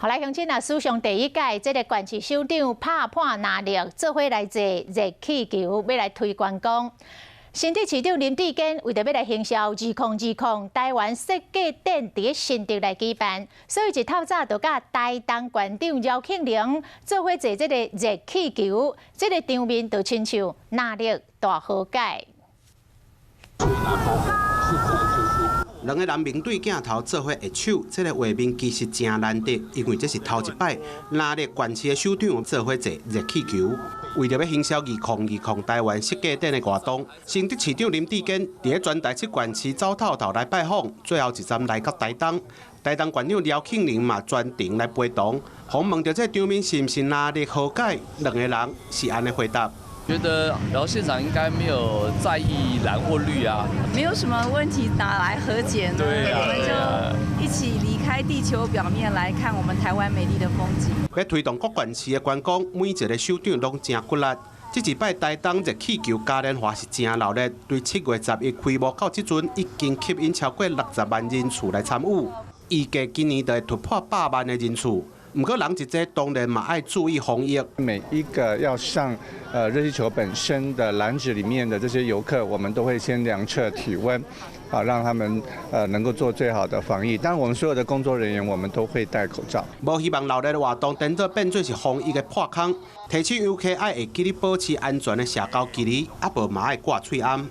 后来乡亲啊，史上第一届这个县市首长拍判拿力，做伙来坐热气球，要来推观光。新竹市长林志坚为着要来行销2020台湾设计展伫新竹来举办，所以一透早就甲台东县长姚庆玲做伙坐这个热气球，这个场面就亲像拿力大和解。 两个人面对镜头做伙握手，这个画面其实真难得，因为这是头一摆，拿力县市的首长做伙坐热气球。为着要行销2020台湾设计展的活动，新竹市长林志坚伫个全台7县市走透透来拜访，最后一站来到台东。台东县长姚庆玲嘛专程来陪同，访问到这场面是毋是拿力和解，两个人是安尼回答。 觉得姚县长应该没有在意蓝或绿啊，没有什么问题，哪来和解呢？对啊，我们就一起离开地球表面来看我们台湾美丽的风景。要推动各县市的观光，每一个首长拢真骨力。这一摆台东热气球嘉年华是真热烈，对7月11开幕到即阵，已经吸引超过60万人次来参与，预计今年就会突破100万的人次。 不过，人一这当然嘛爱注意防疫。每一个要上热气球本身的篮子里面的这些游客，我们都会先量测体温，啊，让他们能够做最好的防疫。当然，我们所有的工作人员我们都会戴口罩。无希望热烈的活动等到变做是防疫的破口，提醒游客爱会记得保持安全的社交距离，啊无嘛爱挂嘴罨。